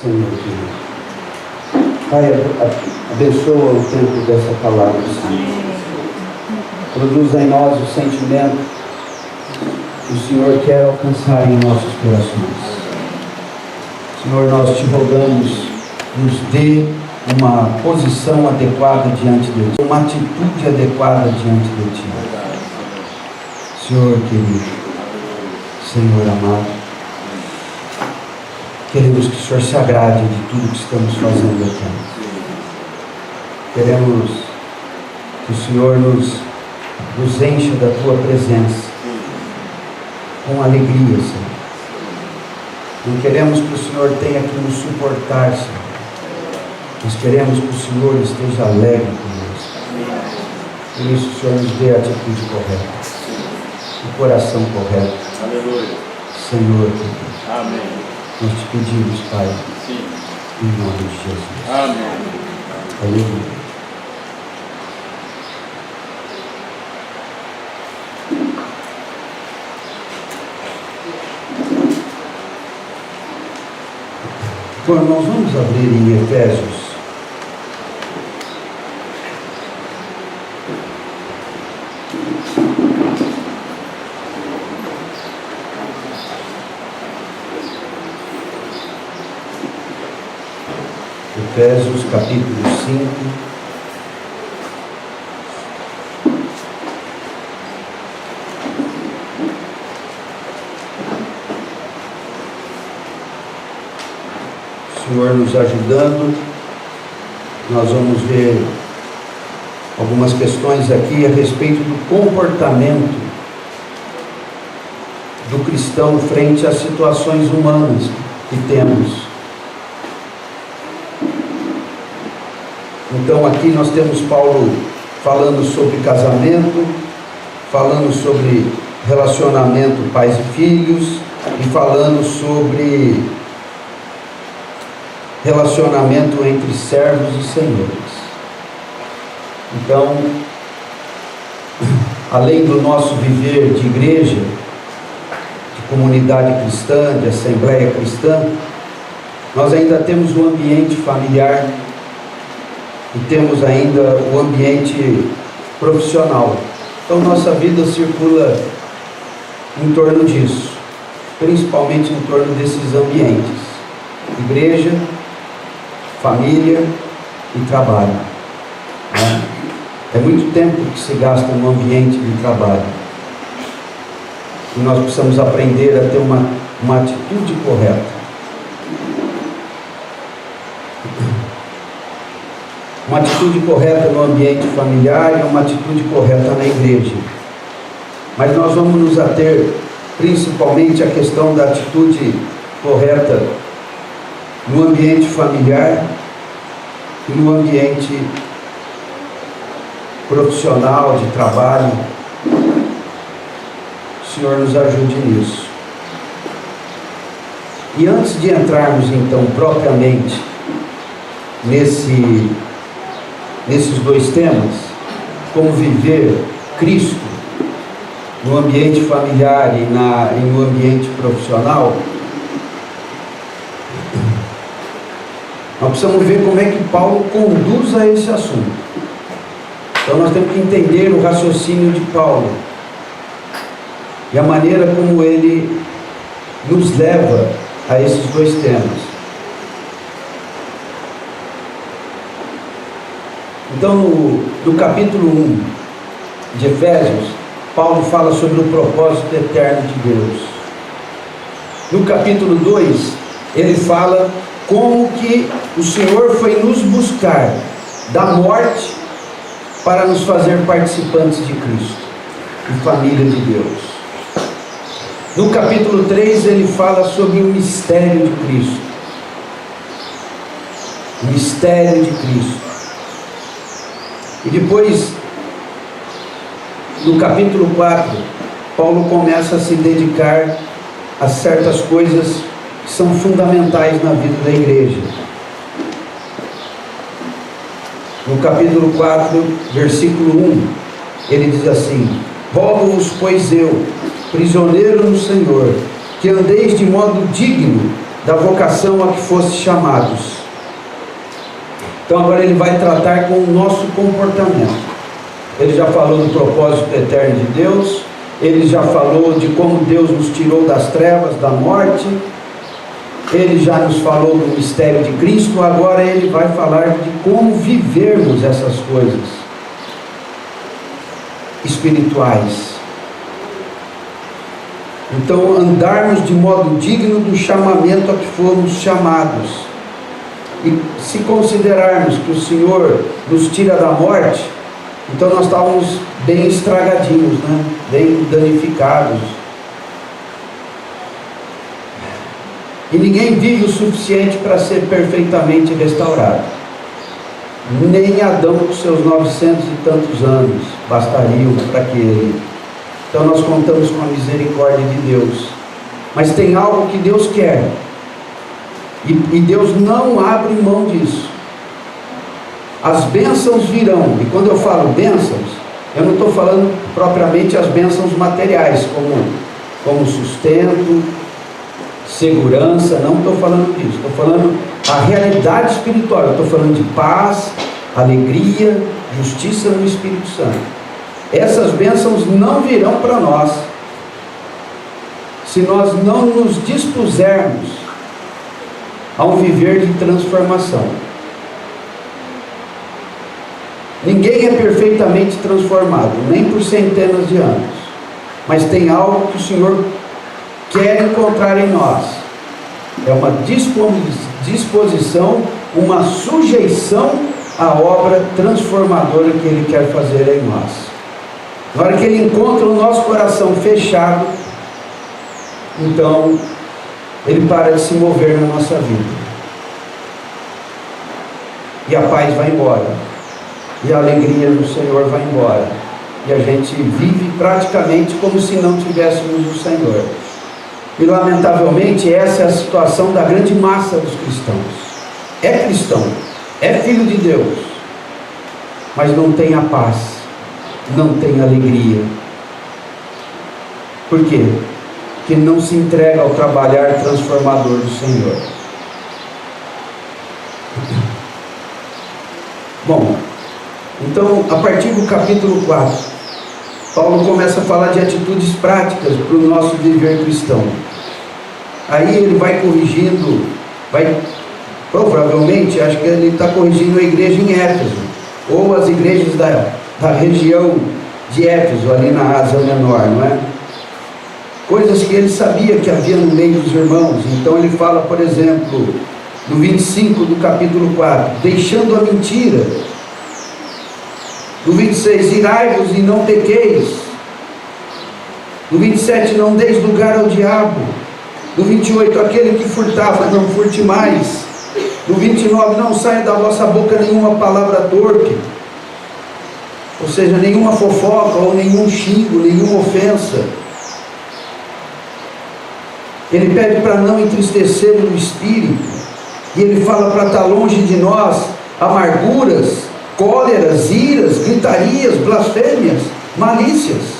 Senhor Deus. Pai, abençoa o tempo dessa palavra, Senhor. Produz em nós o sentimento que o Senhor quer alcançar em nossos corações. Senhor, nós te rogamos, nos dê uma posição adequada diante de Ti, uma atitude adequada diante de Ti. Senhor querido, Senhor amado, queremos que o Senhor se agrade de tudo que estamos fazendo aqui. Queremos que o Senhor nos encha da Tua presença com alegria, Senhor. Não queremos que o Senhor tenha que nos suportar, Senhor. Nós queremos que o Senhor esteja alegre conosco. Por isso, o Senhor nos dê a atitude correta, o coração correto. Aleluia. Senhor, Deus. Amém. Nós te pedimos, Pai, Sim. em nome de Jesus. Amém. Aleluia. Bom, nós vamos abrir em Efésios. Efésios capítulo 5. Senhor nos ajudando, nós vamos ver algumas questões aqui a respeito do comportamento do cristão frente às situações humanas que temos. Então aqui nós temos Paulo falando sobre casamento, falando sobre relacionamento pais e filhos e falando sobre relacionamento entre servos e senhores. Então, além do nosso viver de igreja, de comunidade cristã, de assembleia cristã, nós ainda temos o ambiente familiar e temos ainda o ambiente profissional. Então, nossa vida circula em torno disso, principalmente em torno desses ambientes: igreja, família e trabalho. É muito tempo que se gasta no ambiente de trabalho. E nós precisamos aprender a ter uma atitude correta. Uma atitude correta no ambiente familiar e uma atitude correta na igreja. Mas nós vamos nos ater principalmente à questão da atitude correta no ambiente familiar e no ambiente profissional, de trabalho. O Senhor nos ajude nisso. E antes de entrarmos então propriamente nesses dois temas, como viver Cristo no ambiente familiar e no ambiente profissional, nós precisamos ver como é que Paulo conduz a esse assunto. Então nós temos que entender o raciocínio de Paulo e a maneira como ele nos leva a esses dois temas. Então no capítulo 1 de Efésios, Paulo fala sobre o propósito eterno de Deus. No capítulo 2, ele fala como que o Senhor foi nos buscar da morte para nos fazer participantes de Cristo e família de Deus. No capítulo 3 ele fala sobre o mistério de Cristo. O mistério de Cristo. E depois, no capítulo 4, Paulo começa a se dedicar a certas coisas que são fundamentais na vida da igreja. No capítulo 4, versículo 1, ele diz assim: rogo-vos, pois eu, prisioneiro no Senhor, que andeis de modo digno da vocação a que fosse chamados. Então agora ele vai tratar com o nosso comportamento. Ele já falou do propósito eterno de Deus, ele já falou de como Deus nos tirou das trevas, da morte, ele já nos falou do mistério de Cristo, agora ele vai falar de como vivermos essas coisas espirituais. Então, andarmos de modo digno do chamamento a que fomos chamados. E se considerarmos que o Senhor nos tira da morte, então nós estávamos bem estragadinhos, né? Bem danificados. E ninguém vive o suficiente para ser perfeitamente restaurado. Nem Adão com seus 900 e tantos anos bastariam para que ele. Então nós contamos com a misericórdia de Deus. Mas tem algo que Deus quer. E Deus não abre mão disso. As bênçãos virão. E quando eu falo bênçãos, eu não estou falando propriamente as bênçãos materiais, como sustento, segurança, não estou falando disso. Estou falando a realidade espiritual. Eu estou falando de paz, alegria, justiça no Espírito Santo. Essas bênçãos não virão para nós se nós não nos dispusermos a um viver de transformação. Ninguém é perfeitamente transformado, nem por centenas de anos, mas tem algo que o Senhor quer encontrar em nós. É uma disposição, uma sujeição à obra transformadora que Ele quer fazer em nós. Na hora que Ele encontra o nosso coração fechado, então Ele para de se mover na nossa vida. E a paz vai embora. E a alegria no Senhor vai embora. E a gente vive praticamente como se não tivéssemos o Senhor. E lamentavelmente essa é a situação da grande massa dos cristãos. É cristão, é filho de Deus, mas não tem a paz, não tem alegria. Por quê? Porque não se entrega ao trabalhar transformador do Senhor. Bom, então a partir do capítulo 4, Paulo começa a falar de atitudes práticas para o nosso viver cristão. Aí ele vai corrigindo, provavelmente, acho que ele está corrigindo a igreja em Éfeso, ou as igrejas da região de Éfeso, ali na Ásia Menor, não é? Coisas que ele sabia que havia no meio dos irmãos. Então ele fala, por exemplo, no 25 do capítulo 4, deixando a mentira. No 26, irai-vos e não pequeis. No 27, não deis lugar ao diabo. No 28, aquele que furtava, não furte mais. No 29, não saia da vossa boca nenhuma palavra torpe, ou seja, nenhuma fofoca, ou nenhum xingo, nenhuma ofensa. Ele pede para não entristecer o espírito, e ele fala para estar longe de nós amarguras, cóleras, iras, gritarias, blasfêmias, malícias.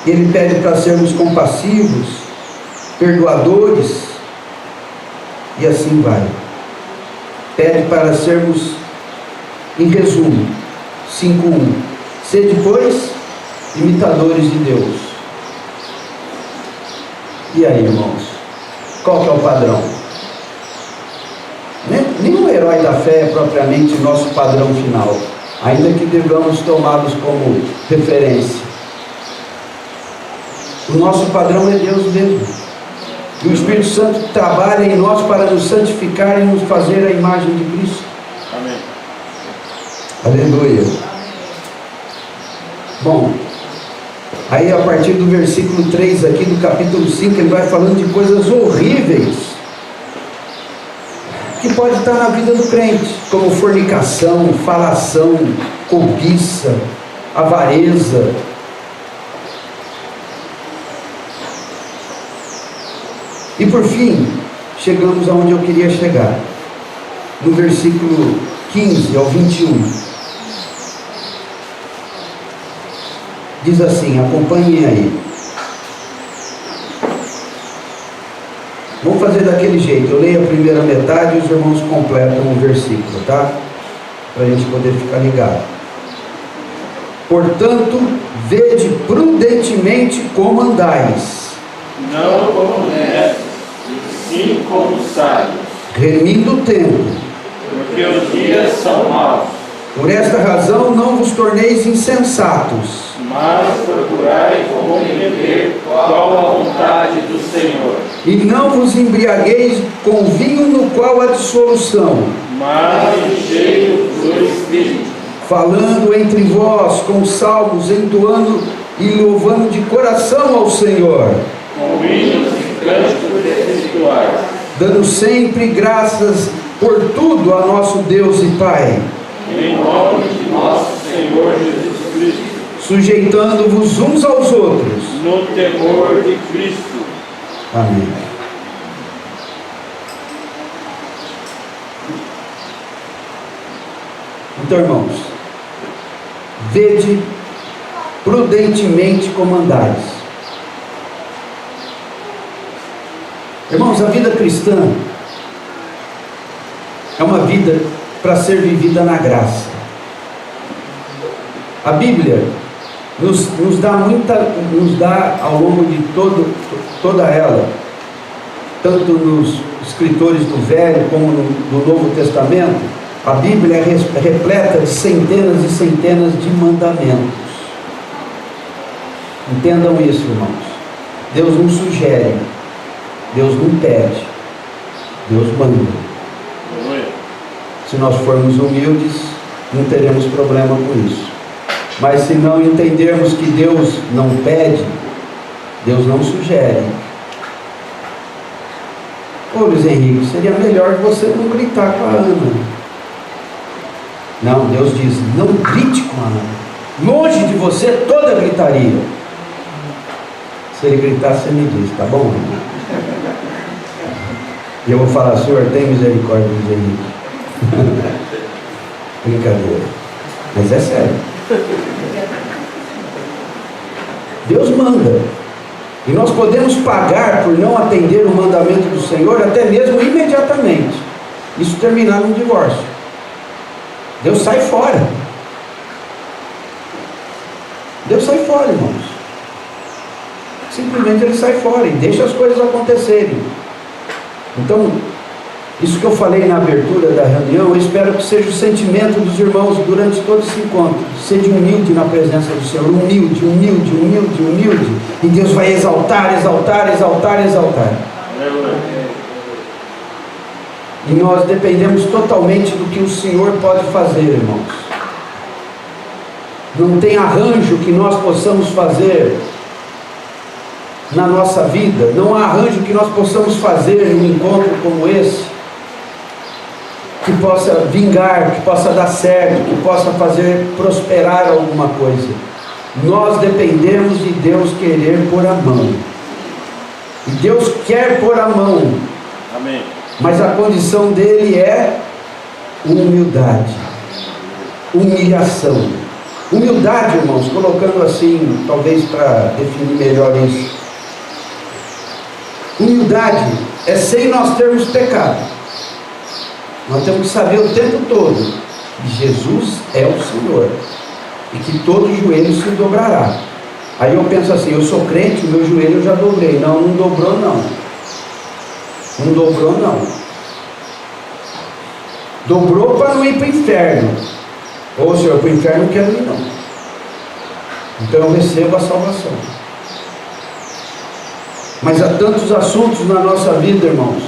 Ele pede para sermos compassivos, perdoadores, e assim vai. Pede para sermos, em resumo, 5:1, sede, pois, imitadores de Deus. E aí, irmãos, qual que é o padrão? Nenhum herói da fé é propriamente nosso padrão final, ainda que devamos tomá-los como referência. O nosso padrão é Deus mesmo. E o Espírito Santo trabalha em nós para nos santificar e nos fazer a imagem de Cristo. Amém. Aleluia. Bom, aí a partir do versículo 3 aqui do capítulo 5, ele vai falando de coisas horríveis que pode estar na vida do crente, como fornicação, falação, cobiça, avareza. E por fim, chegamos aonde eu queria chegar, no versículo 15 ao 21. Diz assim, acompanhem aí. Vamos fazer daquele jeito. Eu leio a primeira metade e os irmãos completam o versículo, tá? Para a gente poder ficar ligado. Portanto, vede prudentemente como andais. Não como necios, sim como sábios. Remindo o tempo. Porque os dias são maus. Por esta razão não vos torneis insensatos, Mas procurai compreender qual a vontade do Senhor. e não vos embriagueis com vinho no qual há dissolução, Mas enchei-vos do Espírito, falando entre vós com salmos, entoando e louvando de coração ao Senhor, com hinos e cânticos espirituais, dando sempre graças por tudo a nosso Deus e Pai, em nome de nosso Senhor Jesus Cristo, sujeitando-vos uns aos outros. no temor de Cristo. Amém. Então, irmãos, vede prudentemente como andais. Irmãos, a vida cristã é uma vida para ser vivida na graça. A Bíblia nos dá ao longo de toda ela, tanto nos escritores do Velho como do Novo Testamento, a Bíblia é repleta de centenas e centenas de mandamentos. Entendam isso, irmãos. Deus não sugere, Deus não pede, Deus manda. Se nós formos humildes, não teremos problema com isso. Mas se não entendermos que Deus não pede, Deus não sugere. Ô Luiz Henrique, seria melhor você não gritar com a Ana. Não, Deus diz, não grite com a Ana. Longe de você toda gritaria. Se ele gritar, você me diz, tá bom? E eu vou falar, Senhor, tem misericórdia do Luiz Henrique. Brincadeira, mas é sério. Deus manda, e nós podemos pagar por não atender o mandamento do Senhor, até mesmo imediatamente. Isso terminar num divórcio. Deus sai fora. Deus sai fora, irmãos. Simplesmente Ele sai fora e deixa as coisas acontecerem. Então, isso que eu falei na abertura da reunião, eu espero que seja o sentimento dos irmãos durante todo esse encontro. Seja humilde na presença do Senhor, humilde, humilde, humilde, humilde. E Deus vai exaltar, exaltar, exaltar, exaltar. E nós dependemos totalmente do que o Senhor pode fazer, irmãos. Não tem arranjo que nós possamos fazer na nossa vida, não há arranjo que nós possamos fazer num encontro como esse que possa vingar, que possa dar certo, que possa fazer prosperar alguma coisa. Nós dependemos de Deus querer pôr a mão. E Deus quer pôr a mão. Amém. Mas a condição dele é humildade, humilhação. Humildade, irmãos, colocando assim, talvez para definir melhor isso. Humildade é sem nós termos pecado. Nós temos que saber o tempo todo que Jesus é o Senhor e que todo joelho se dobrará. Aí eu penso assim, eu sou crente, o meu joelho eu já dobrei. Não, não dobrou não. Não dobrou não. Dobrou para não ir para o inferno. Ô Senhor, para o inferno não quero ir não. Então eu recebo a salvação. Mas há tantos assuntos na nossa vida, irmãos,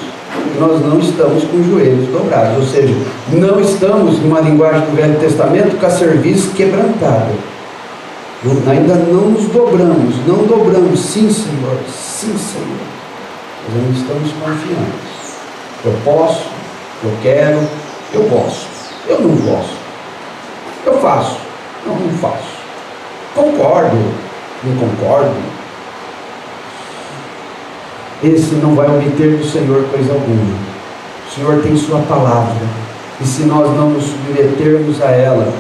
que nós não estamos com os joelhos dobrados. Ou seja, não estamos, numa linguagem do Velho Testamento, com a cerviz quebrantada. Ainda não nos dobramos, não dobramos. Sim, Senhor, sim, Senhor. Mas ainda estamos confiantes. Eu posso, eu quero, eu gosto. Eu não gosto. Eu faço, não faço. Concordo, não concordo. Esse não vai obter do Senhor coisa alguma. O Senhor tem sua palavra. E se nós não nos submetermos a ela,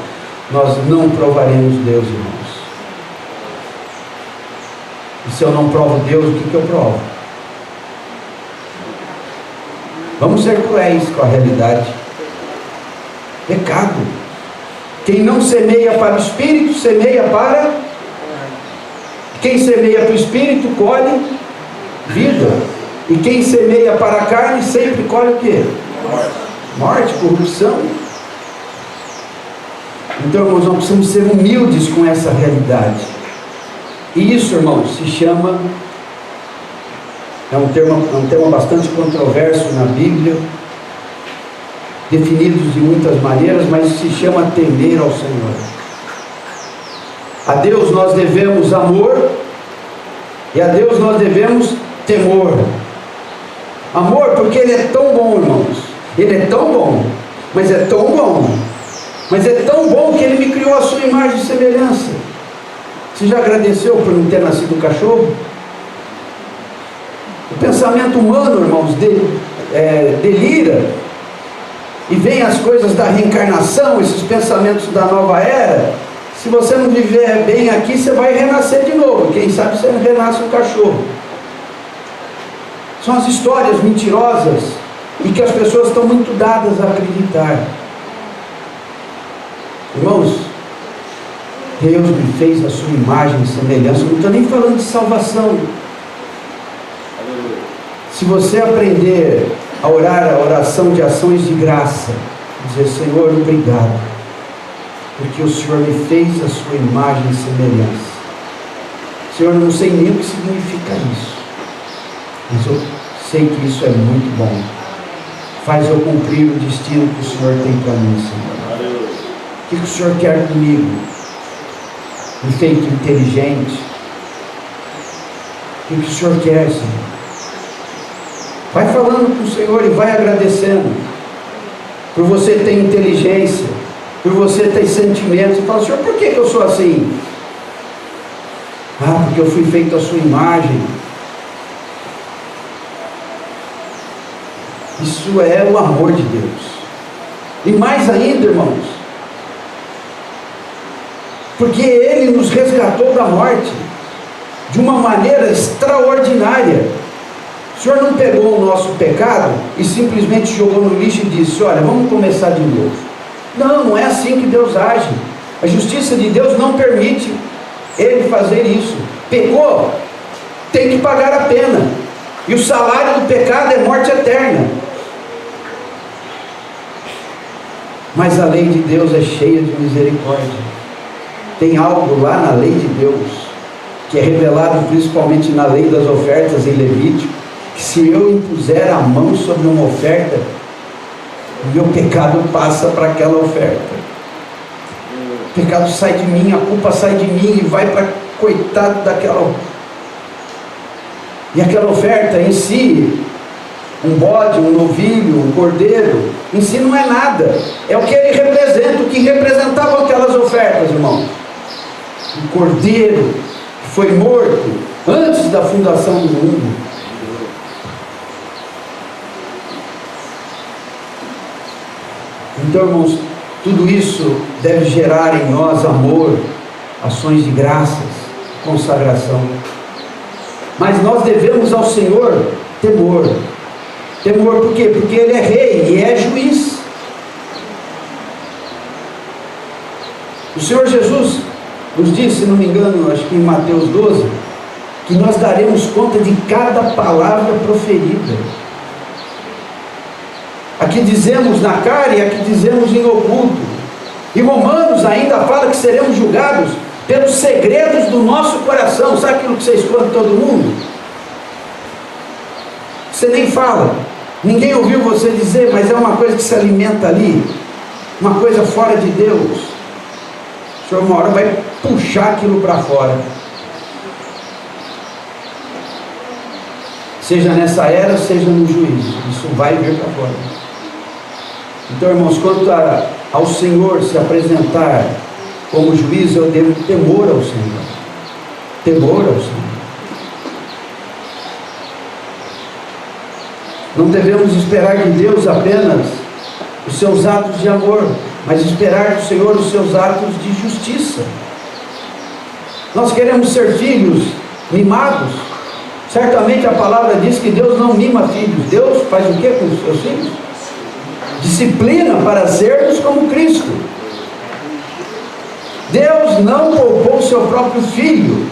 nós não provaremos Deus, irmãos. E se eu não provo Deus, o que eu provo? Vamos ser cruéis com a realidade. Pecado. Quem não semeia para o Espírito, semeia para... Quem semeia para o Espírito, colhe vida. E quem semeia para a carne, sempre colhe o quê? Morte, corrupção. Então, irmãos, nós precisamos ser humildes com essa realidade. E isso, irmãos, se chama... É um tema bastante controverso na Bíblia, definidos de muitas maneiras, mas se chama temer ao Senhor. A Deus nós devemos amor, e a Deus nós devemos temor. Amor porque Ele é tão bom, irmãos. Ele é tão bom, mas é tão bom, mas é tão bom que Ele me criou a sua imagem e semelhança. Você já agradeceu por não ter nascido cachorro? O pensamento humano, irmãos, delira, e vem as coisas da reencarnação, esses pensamentos da nova era. Se você não viver bem aqui, você vai renascer de novo. Quem sabe você renasce um cachorro. São as histórias mentirosas e que as pessoas estão muito dadas a acreditar. Irmãos, Deus me fez a sua imagem e semelhança. Não estou nem falando de salvação. Se você aprender a orar a oração de ações de graça, dizer: Senhor, obrigado, porque o Senhor me fez a sua imagem e semelhança. Senhor, eu não sei nem o que significa isso, mas eu sei que isso é muito bom. Faz eu cumprir o destino que o Senhor tem para mim, Senhor. O que o Senhor quer comigo? Me feito inteligente. O que o Senhor quer, Senhor? Vai falando com o Senhor e vai agradecendo. Por você ter inteligência, por você ter sentimentos. Você fala: Senhor, por que eu sou assim? Ah, porque eu fui feito à sua imagem. Isso é o amor de Deus. E mais ainda, irmãos, porque Ele nos resgatou da morte de uma maneira extraordinária. O Senhor não pegou o nosso pecado e simplesmente jogou no lixo e disse: olha, vamos começar de novo. Não, não é assim que Deus age. A justiça de Deus não permite Ele fazer isso. Pecou, tem que pagar a pena. E o salário do pecado é morte eterna. Mas a lei de Deus é cheia de misericórdia. Tem algo lá na lei de Deus, que é revelado principalmente na lei das ofertas em Levítico, que se eu impuser a mão sobre uma oferta, o meu pecado passa para aquela oferta. O pecado sai de mim, a culpa sai de mim e vai para coitado daquela. E aquela oferta em si, um bode, um novilho, um cordeiro, em si não é nada. É o que ele representa, o que representavam aquelas ofertas, irmão. Um cordeiro que foi morto antes da fundação do mundo. Então, irmãos, tudo isso deve gerar em nós amor, ações de graças, consagração. Mas nós devemos ao Senhor temor. Temor por quê? Porque Ele é rei e é juiz. O Senhor Jesus nos disse, se não me engano, acho que em Mateus 12, que nós daremos conta de cada palavra proferida. Aqui dizemos na cara e aqui dizemos em oculto. E Romanos ainda fala que seremos julgados pelos segredos do nosso coração. Sabe aquilo que você esconde todo mundo? Você nem fala, ninguém ouviu você dizer, mas é uma coisa que se alimenta ali, uma coisa fora de Deus. O Senhor uma hora vai puxar aquilo para fora. Seja nessa era, seja no juízo, isso vai vir para fora. Então, irmãos, quanto ao Senhor se apresentar como juiz, eu devo temor ao Senhor. Temor ao Senhor. Não devemos esperar de Deus apenas os seus atos de amor, mas esperar do Senhor os seus atos de justiça. Nós queremos ser filhos mimados, Certamente a palavra diz que Deus não mima filhos. Deus faz o que com os seus filhos? Disciplina para sermos como Cristo. Deus não poupou o seu próprio Filho.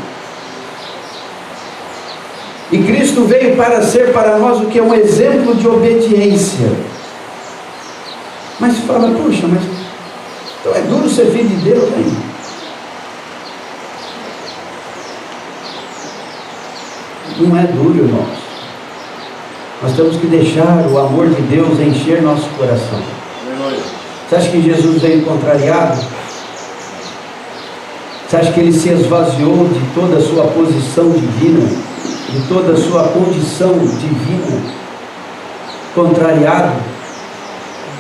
E Cristo veio para ser para nós o que é um exemplo de obediência. Mas fala, puxa, mas então é duro ser filho de Deus, hein? Não é duro, irmãos. Nós temos que deixar o amor de Deus encher nosso coração. Você acha que Jesus veio contrariado? Você acha que ele se esvaziou de toda a sua posição divina, de toda a sua condição divina, contrariado?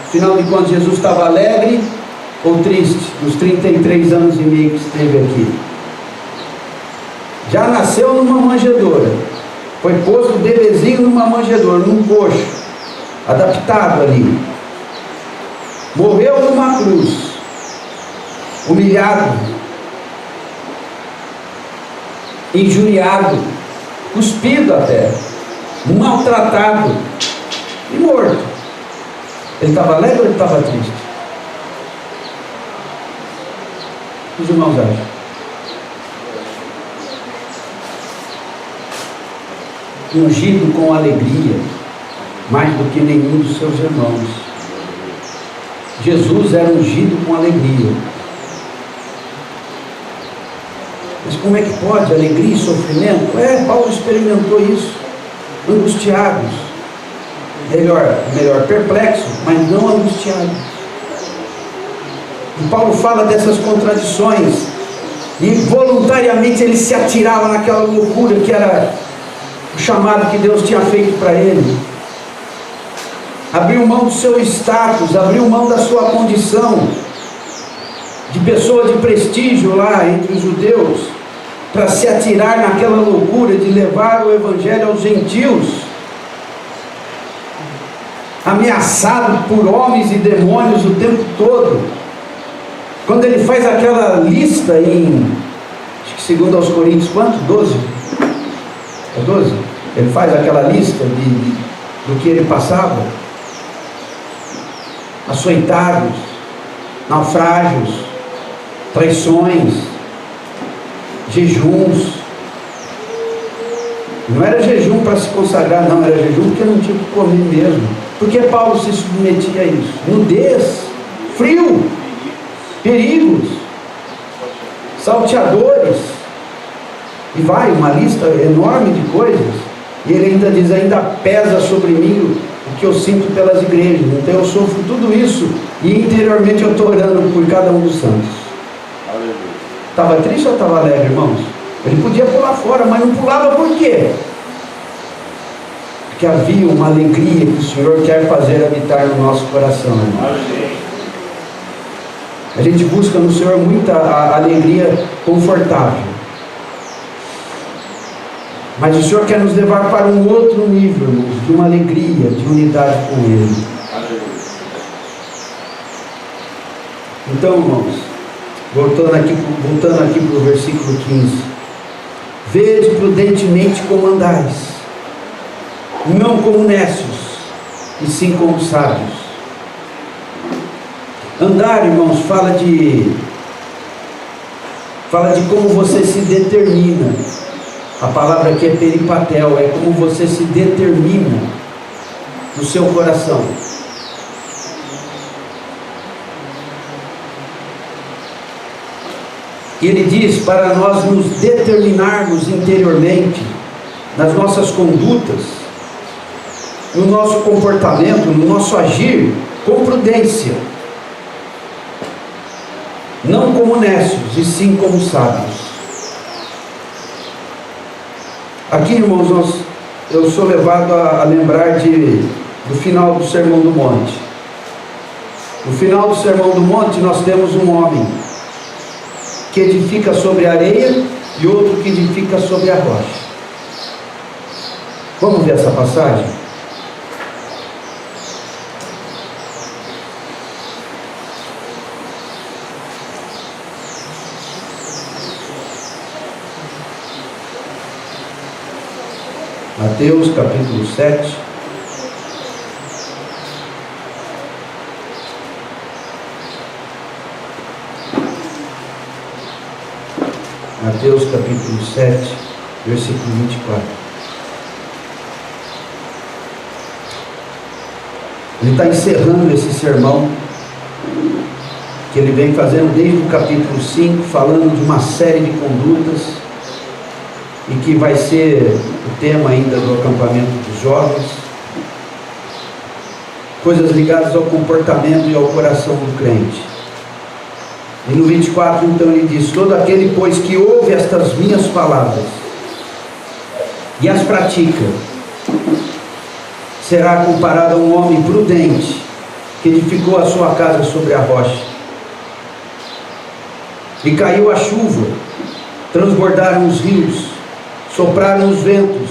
Afinal de contas, Jesus estava alegre ou triste nos 33 anos e meio que esteve aqui? Já nasceu numa manjedoura, foi posto bebezinho numa manjedoura, num coxo, adaptado ali. Morreu numa cruz, humilhado, injuriado, cuspido até, maltratado e morto. Ele estava alegre ou ele estava triste? Os irmãos acham? Ungido com alegria, mais do que nenhum dos seus irmãos. Jesus era ungido com alegria. Mas como é que pode alegria e sofrimento? Paulo experimentou isso. Angustiados. Melhor, perplexos, mas não angustiados. E Paulo fala dessas contradições. E voluntariamente ele se atirava naquela loucura que era o chamado que Deus tinha feito para ele. Abriu mão do seu status, abriu mão da sua condição de pessoa de prestígio lá entre os judeus, para se atirar naquela loucura de levar o evangelho aos gentios, ameaçado por homens e demônios o tempo todo. Quando ele faz aquela lista em, acho que segundo aos Coríntios, quanto? 12? É 12? Ele faz aquela lista do que ele passava: açoitados, naufrágios, traições, jejuns. Não era jejum para se consagrar, não, era jejum porque não tinha que comer mesmo. Porque Paulo se submetia a isso? Nudez, frio, perigos, salteadores, e vai uma lista enorme de coisas. E ele ainda diz: ainda pesa sobre mim o que eu sinto pelas igrejas. Então eu sofro tudo isso e interiormente eu estou orando por cada um dos santos. Estava triste ou estava alegre, irmãos? Ele podia pular fora, mas não pulava por quê? Porque havia uma alegria que o Senhor quer fazer habitar no nosso coração, irmãos. A gente busca no Senhor muita alegria confortável, mas o Senhor quer nos levar para um outro nível, irmãos, de uma alegria, de unidade com Ele. Então, irmãos, voltando aqui para o versículo 15: vede prudentemente como andais, não como necios, e sim como sábios. Andar, irmãos, fala de como você se determina. A palavra aqui é peripatel, é como você se determina no seu coração. E ele diz para nós nos determinarmos interiormente, nas nossas condutas, no nosso comportamento, no nosso agir, com prudência. Não como necios, e sim como sábios. Aqui, irmãos, eu sou levado a lembrar do final do Sermão do Monte. No final do Sermão do Monte nós temos um homem que edifica sobre a areia e outro que edifica sobre a rocha. Vamos ver essa passagem? Mateus capítulo 7. Mateus capítulo 7, versículo 24. Ele está encerrando esse sermão que ele vem fazendo desde o capítulo 5, falando de uma série de condutas, e que vai ser o tema ainda do acampamento dos jovens, coisas ligadas ao comportamento e ao coração do crente. E no 24 então ele diz: todo aquele pois que ouve estas minhas palavras e as pratica, será comparado a um homem prudente que edificou a sua casa sobre a rocha. E caiu a chuva, transbordaram os rios, sopraram os ventos,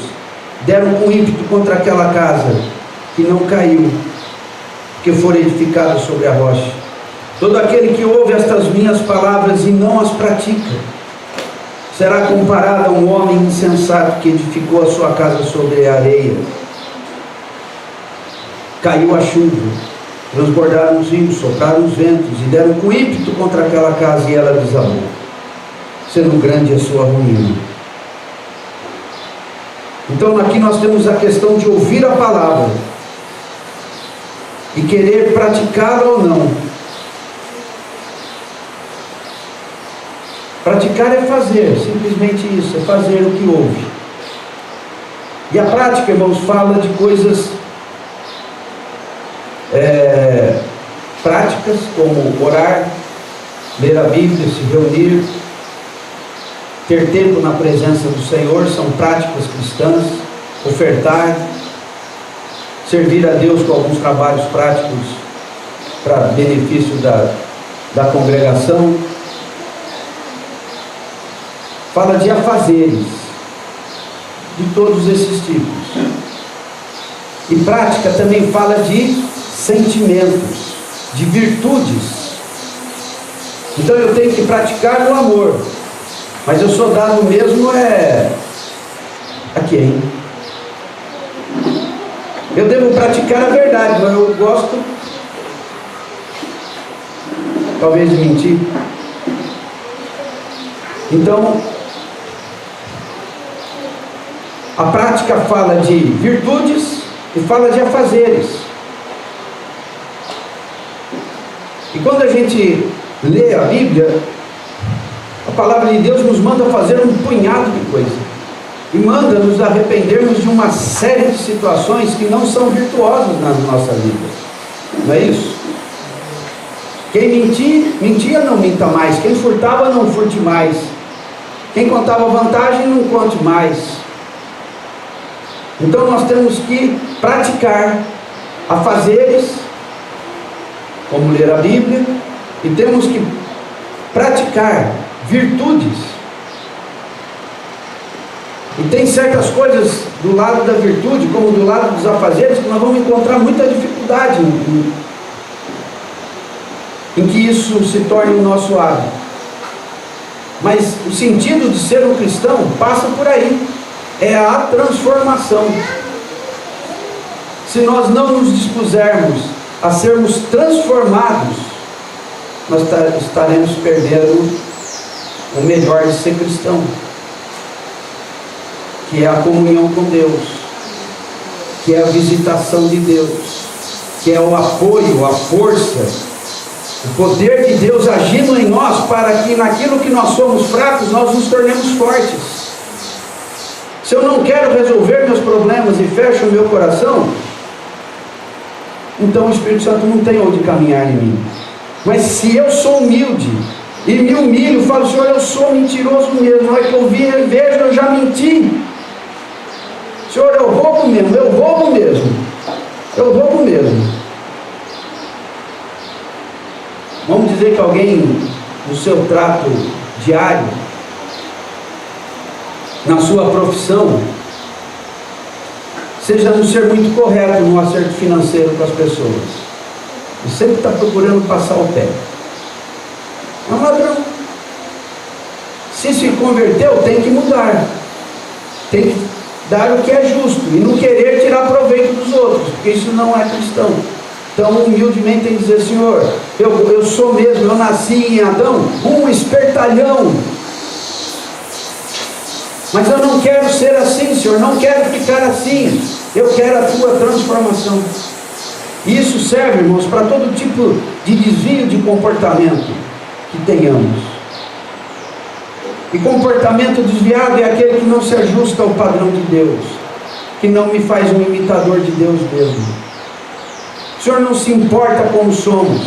deram com ímpeto contra aquela casa, que não caiu, porque fora edificada sobre a rocha. Todo aquele que ouve estas minhas palavras e não as pratica, será comparado a um homem insensato que edificou a sua casa sobre a areia. Caiu a chuva, transbordaram os rios, sopraram os ventos, e deram com ímpeto contra aquela casa, e ela desabou, sendo grande a sua ruína. Então aqui nós temos a questão de ouvir a palavra e querer praticá-la ou não. Praticar é fazer, simplesmente isso, é fazer o que ouve. E a prática, irmãos, fala de coisas práticas, como orar, ler a Bíblia, se reunir, ter tempo na presença do Senhor, são práticas cristãs. Ofertar, servir a Deus com alguns trabalhos práticos para benefício da congregação. Fala de afazeres, de todos esses tipos. E prática também fala de sentimentos, de virtudes. Então eu tenho que praticar o amor, mas eu sou dado mesmo a quem? Eu devo praticar a verdade, mas eu gosto talvez de mentir. Então a prática fala de virtudes e fala de afazeres. E quando a gente lê a Bíblia, a palavra de Deus nos manda fazer um punhado de coisas, e manda nos arrependermos de uma série de situações que não são virtuosas na nossa vida. Não é isso? Quem mentia, não minta mais. Quem furtava, não furte mais. Quem contava vantagem, não conte mais. Então nós temos que praticar afazeres, como ler a Bíblia, e temos que praticar virtudes. E tem certas coisas do lado da virtude, como do lado dos afazeres, que nós vamos encontrar muita dificuldade em que isso se torne o nosso hábito. Mas o sentido de ser um cristão passa por aí. É a transformação. Se nós não nos dispusermos a sermos transformados, nós estaremos perdendo o melhor de ser cristão, que é a comunhão com Deus, que é a visitação de Deus, que é o apoio, a força, o poder de Deus agindo em nós, para que naquilo que nós somos fracos, nós nos tornemos fortes. Se eu não quero resolver meus problemas e fecho o meu coração, então o Espírito Santo não tem onde caminhar em mim. Mas se eu sou humilde e me humilho, falo: Senhor, eu sou mentiroso mesmo, na hora que eu vejo, eu já menti. Senhor, eu roubo mesmo. Vamos dizer que alguém no seu trato diário, na sua profissão, seja não ser muito correto no acerto financeiro com as pessoas, e sempre está procurando passar o pé. É um ladrão. Se converteu, tem que mudar, tem que dar o que é justo e não querer tirar proveito dos outros, porque isso não é cristão. Então, humildemente tem que dizer: Senhor, eu sou mesmo, eu nasci em Adão, um espertalhão, mas eu não quero ser assim, Senhor, não quero ficar assim, eu quero a tua transformação. Isso serve, irmãos, para todo tipo de desvio de comportamento que tenhamos. E comportamento desviado é aquele que não se ajusta ao padrão de Deus, que não me faz um imitador de Deus mesmo. O Senhor não se importa como somos,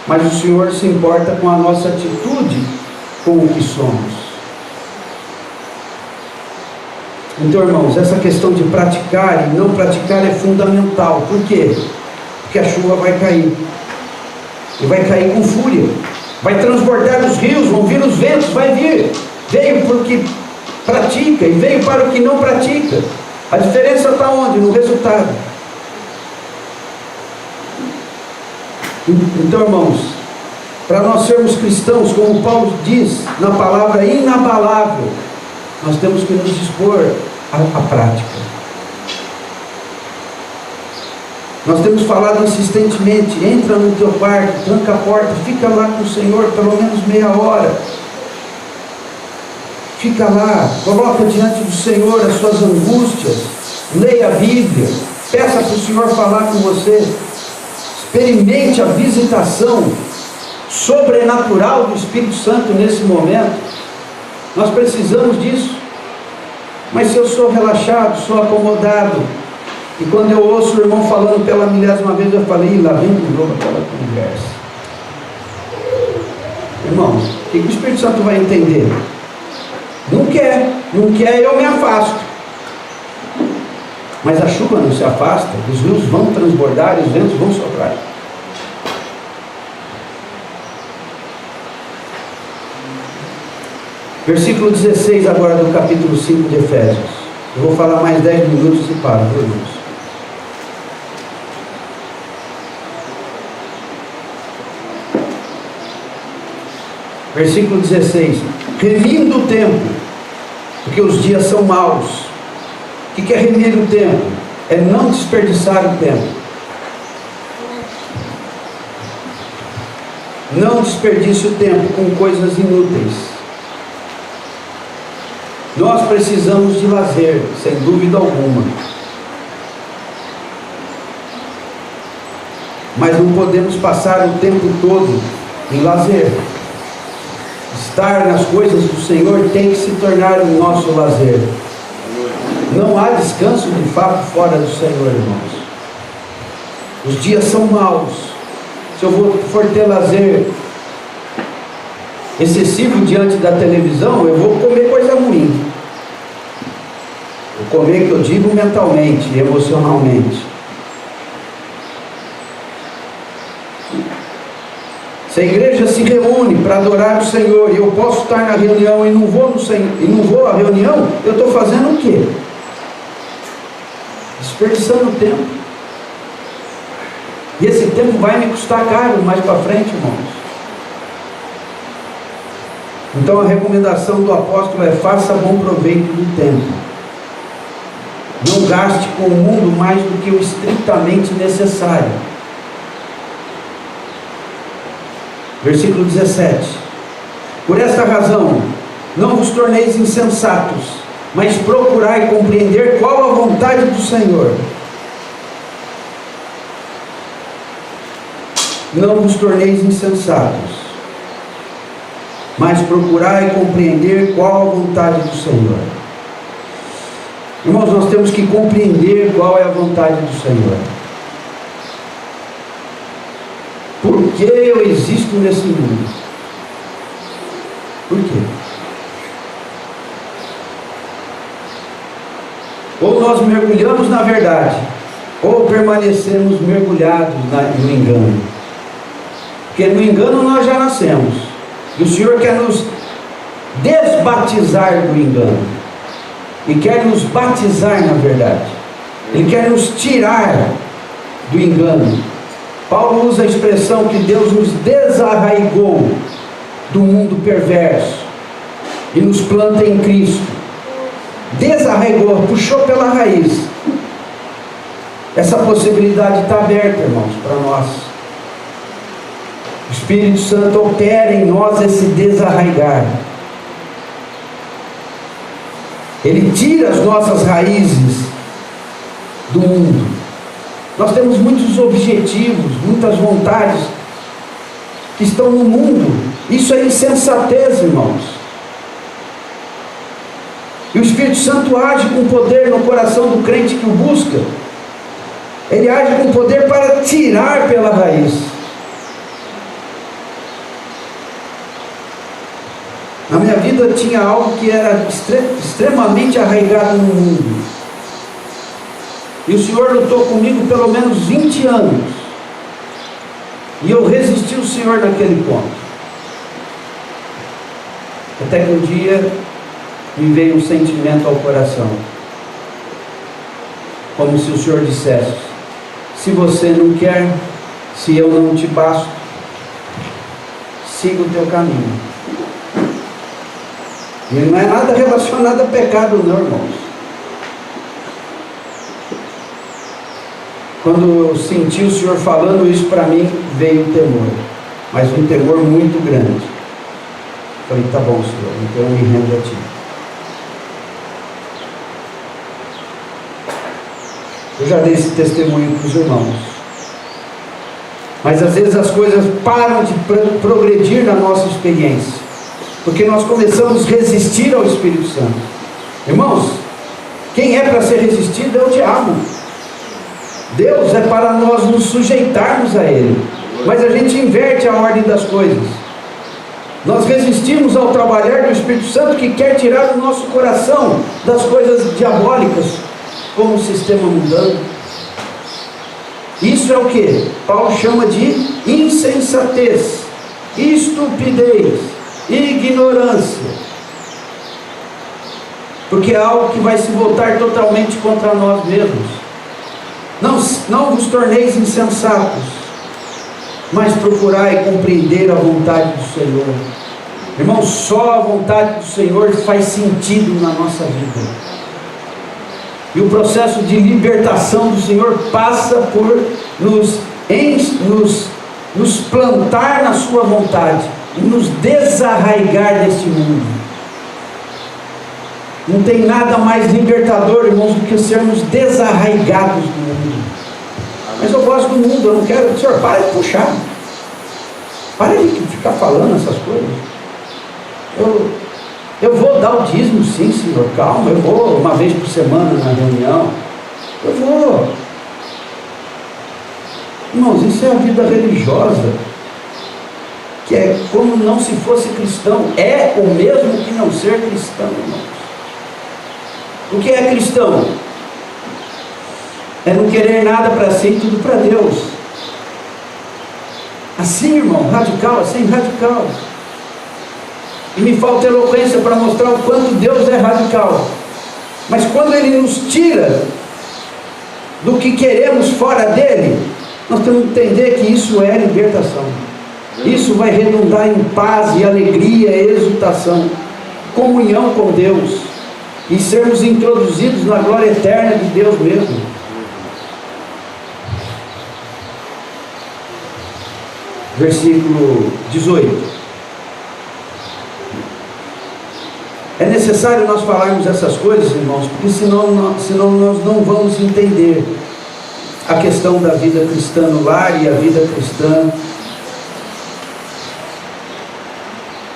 mas o Senhor se importa com a nossa atitude, com o que somos. Então, irmãos, essa questão de praticar e não praticar é fundamental. Por quê? Porque a chuva vai cair, e vai cair com fúria, vai transbordar os rios, vão vir os ventos, vai vir. Veio porque pratica e veio para o que não pratica. A diferença está onde? No resultado. Então, irmãos, para nós sermos cristãos, como Paulo diz na palavra inabalável, nós temos que nos dispor à prática. Nós temos falado insistentemente: entra no teu quarto, tranca a porta, fica lá com o Senhor pelo menos meia hora. Fica lá, coloca diante do Senhor as suas angústias, leia a Bíblia, peça para o Senhor falar com você, experimente a visitação sobrenatural do Espírito Santo nesse momento. Nós precisamos disso. Mas se eu sou relaxado, sou acomodado, e quando eu ouço o irmão falando pela 1000ª vez, eu falei: lá vem de novo aquela conversa. Irmãos, o que o Espírito Santo vai entender? Não quer, eu me afasto. Mas a chuva não se afasta, os rios vão transbordar, os ventos vão soprar. Versículo 16 agora do capítulo 5 de Efésios. Eu vou falar mais 10 minutos e paro, viu, irmãos? Versículo 16: remindo o tempo, porque os dias são maus. O que é remir o tempo? É não desperdiçar o tempo. Não desperdice o tempo com coisas inúteis. Nós precisamos de lazer, sem dúvida alguma, mas não podemos passar o tempo todo em lazer. Estar nas coisas do Senhor tem que se tornar o nosso lazer. Não há descanso de fato fora do Senhor, irmãos. Os dias são maus. Se eu for ter lazer excessivo diante da televisão, eu vou comer coisa ruim. Vou comer, que eu digo, mentalmente, emocionalmente. Se a igreja se reúne para adorar o Senhor, e eu posso estar na reunião e não vou à reunião, eu estou fazendo o quê? Desperdiçando o tempo. E esse tempo vai me custar caro mais para frente, irmãos. Então a recomendação do apóstolo é: faça bom proveito do tempo. Não gaste com o mundo mais do que o estritamente necessário. Versículo 17: por esta razão, não vos torneis insensatos, mas procurai compreender qual a vontade do Senhor. Não vos torneis insensatos, mas procurai compreender qual a vontade do Senhor. Irmãos, nós temos que compreender qual é a vontade do Senhor. Por que eu existo nesse mundo? Por quê? Ou nós mergulhamos na verdade, ou permanecemos mergulhados no engano. Porque no engano nós já nascemos. E o Senhor quer nos desbatizar do engano. E quer nos batizar na verdade. Ele quer nos tirar do engano. Paulo usa a expressão que Deus nos desarraigou do mundo perverso e nos planta em Cristo. desarraigou, puxou pela raiz. Essa possibilidade está aberta, irmãos, para nós. O Espírito Santo opera em nós esse desarraigar. Ele tira as nossas raízes do mundo. Nós temos muitos objetivos, muitas vontades que estão no mundo. Isso é insensatez, irmãos. E o Espírito Santo age com poder no coração do crente que o busca. Ele age com poder para tirar pela raiz. Na minha vida tinha algo que era extremamente arraigado no mundo. E o Senhor lutou comigo pelo menos 20 anos. E eu resisti ao Senhor naquele ponto. Até que um dia me veio um sentimento ao coração. Como se o Senhor dissesse: se você não quer, se eu não te basto, siga o teu caminho. E não é nada relacionado a pecado não, irmãos. Quando eu senti o Senhor falando isso para mim, veio o temor. Mas um temor muito grande. Falei: tá bom, Senhor, então eu me rendo a Ti. Eu já dei esse testemunho para os irmãos. Mas às vezes as coisas param de progredir na nossa experiência, porque nós começamos a resistir ao Espírito Santo. Irmãos, quem é para ser resistido é o diabo. Deus é para nós nos sujeitarmos a Ele. Mas a gente inverte a ordem das coisas. Nós resistimos ao trabalhar do Espírito Santo, que quer tirar o nosso coração das coisas diabólicas, como o sistema mundano. Isso é o que Paulo chama de insensatez, estupidez, ignorância. Porque é algo que vai se voltar totalmente contra nós mesmos. Não vos torneis insensatos, mas procurai compreender a vontade do Senhor. Irmão, só a vontade do Senhor faz sentido na nossa vida. E o processo de libertação do Senhor passa por nos plantar na sua vontade e nos desarraigar deste mundo. Não tem nada mais libertador, irmãos, do que sermos desarraigados do mundo. Mas eu gosto do mundo, eu não quero. Senhor, para de puxar. Para de ficar falando essas coisas. Eu vou dar o dízimo, sim, Senhor, calma. Eu vou uma vez por semana na reunião. Eu vou. Irmãos, isso é a vida religiosa, que é como não se fosse cristão. É o mesmo que não ser cristão, irmãos. O que é cristão? É não querer nada para si e tudo para Deus. Assim, irmão, radical, assim, radical. E me falta eloquência para mostrar o quanto Deus é radical. Mas quando Ele nos tira do que queremos fora dEle, nós temos que entender que isso é libertação. Isso vai redundar em paz e alegria, exultação, comunhão com Deus, e sermos introduzidos na glória eterna de Deus mesmo. Versículo 18. É necessário nós falarmos essas coisas, irmãos, porque senão nós não vamos entender a questão da vida cristã no lar e a vida cristã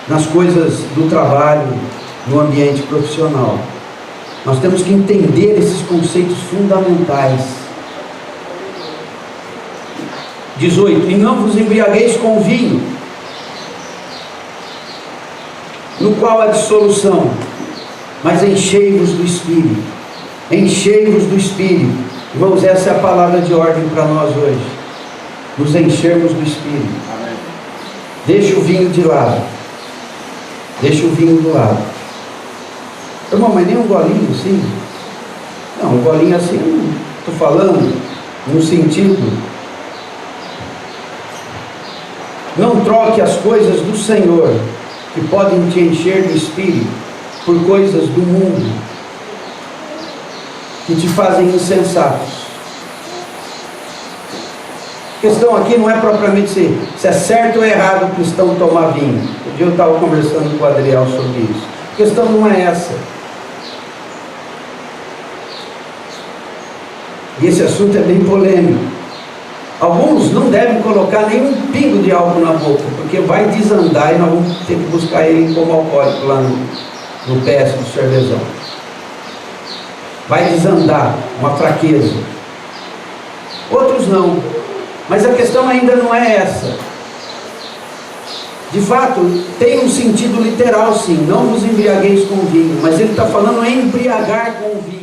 nas coisas do trabalho, no ambiente profissional. Nós temos que entender esses conceitos fundamentais. 18. E não vos embriagueis com vinho, no qual há dissolução, mas enchei-vos do Espírito. Enchei-vos do Espírito. Irmãos, essa é a palavra de ordem para nós hoje. Nos enchermos do Espírito. Amém. Deixa o vinho de lado. Deixa o vinho do lado. Irmão, mas nem um golinho assim? Não, um golinho assim, estou falando no sentido. Não troque as coisas do Senhor, que podem te encher do Espírito, por coisas do mundo. que te fazem insensatos. A questão aqui não é propriamente se é certo ou errado o cristão tomar vinho. Um dia eu estava conversando com o Adriel sobre isso. A questão não é essa. E esse assunto é bem polêmico. Alguns não devem colocar nenhum pingo de álcool na boca, porque vai desandar e nós vamos ter que buscar ele como alcoólico lá no PS do cervezão. Vai desandar, uma fraqueza. Outros não. Mas a questão ainda não é essa. De fato, tem um sentido literal sim, não vos embriagueis com vinho, mas ele está falando em embriagar com o vinho.